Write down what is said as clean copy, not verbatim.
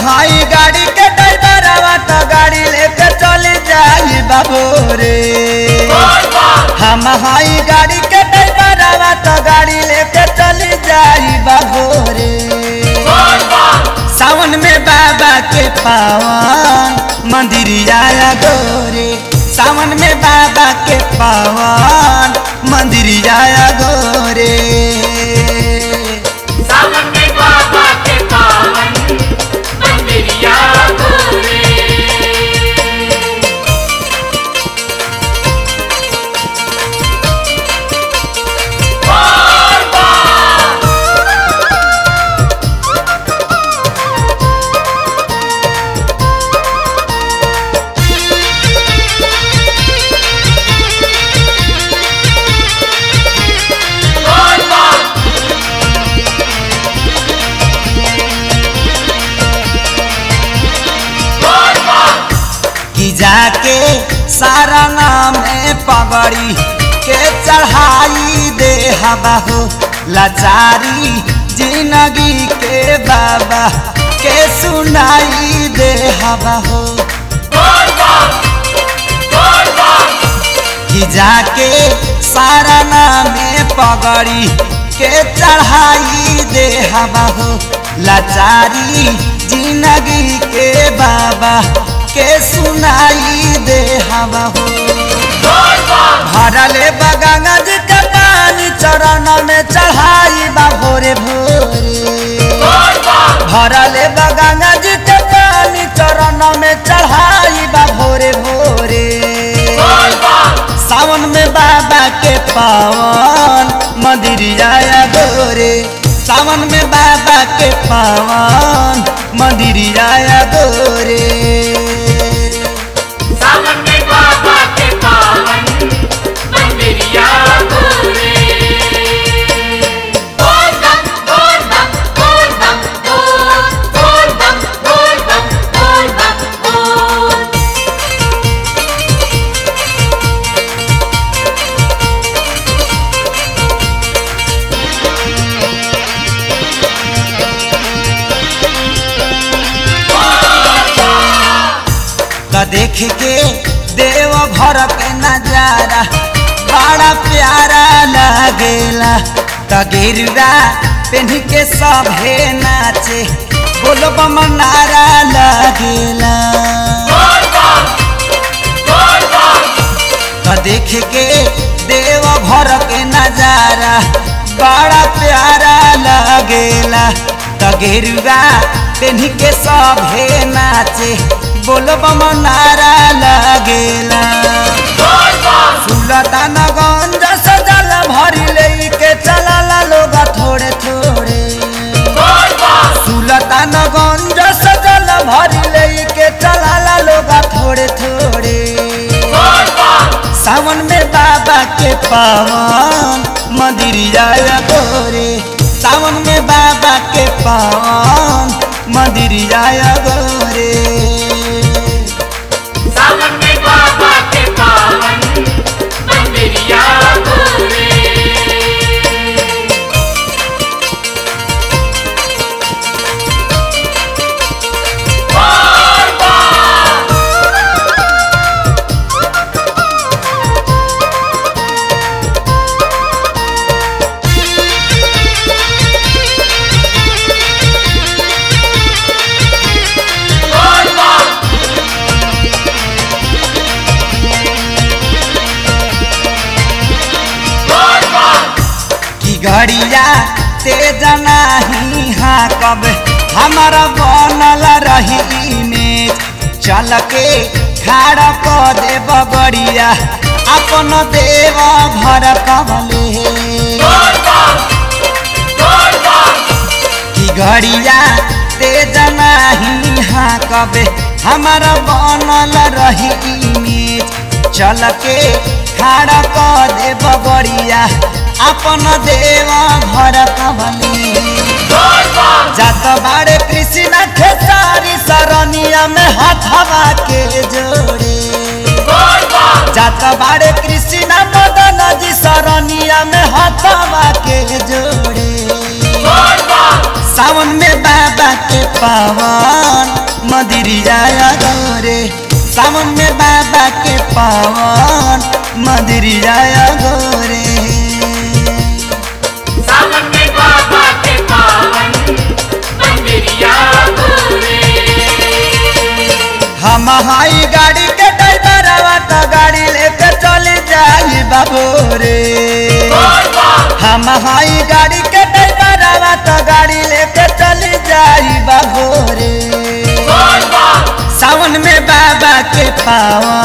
हाई गाड़ी के ड्राइवरवा तो गाड़ी लेके चली जाई बाबू रे। हम हाई गाड़ी के ड्राइवरवा तो गाड़ी लेके चली जाई बाबू रे। सावन में बाबा के पावन मंदिरिया गोरे। सावन में बाबा के पावन मंदिरिया गोरे। सावन में बाबा के पावन मंदिरिया गोरे। जाके सारा नाम पगड़ी के चढ़ाई दे हबाहो। लाचारी जिंदगी के बाबा के सुनाई दे हबाहो। कि जाके सारा नाम पगड़ी के चढ़ाई दे हबाहो। लाचारी जिंदगी के बाबा के सुनाई दे हवा हो। भरले गंगा जी के पानी चरण में चढ़ाई बा भोरे भोरे। भरले गंगा जी के पानी चरण में चढ़ाई बा भोरे भोरे। सावन में बाबा के पावन मंदिरिया गोरे। सावन में बाबा के पावन मंदिरिया गोरे। सावन में बाबा के पावन मंदिरिया गोरे। बोल बम बोल बम बोल बम बोल बम बोल बम बोल बम बोल। तो देख के देव घर के नजारा बड़ा प्यारा लगेला। तो गिरवा पेन के सभे नाचे बोलो बम नारा लगेला। तो देख के देव घर के नजारा बड़ा प्यारा लगेला। तो गिरवा पेन के सभे नाचे बोलो बम नारा लगेला। सुल्तानगंज से जल भरी लेके चला लोग थोड़े थोड़े। सुल्तानगंज से जल भरी लेके चला लोग थोड़े थोड़े। सावन में बाबा के पावन मंदिरिया गोरे। सावन में बाबा के पावन मंदिरिया गोरे। सावन में बाबा के पावन मंदिरिया गोरे। घड़िया तेज नहीं हाँ कब हमारा बनल रही में। चल के खाड़ क दे बगड़िया अपन देव भर कबले। कि घड़िया तेज नहीं हाँ कब हमारा बनल रही में। चल के खाड़ क दे बगड़िया अपन देव भर कबली। जात बाड़े कृष्ण खेसारी सरनिया में हथवा के जोड़े। जात बाड़े कृष्ण मदन जी सरनिया में हथवा के जोड़े। सावन में बाबा के पावन मदिरिया गोरे सावन में बाबा के पावन मदिरिया गोरे सावन में बाबा के पावन मंदिरिया गोरे हम हाई गाड़ी के ड्राइवरवा तो गाड़ी लेके चली जाई बाबू रे हम हाई गाड़ी के ड्राइवरवा तो गाड़ी लेके चली जाई बाबू रे सावन में बाबा के पावन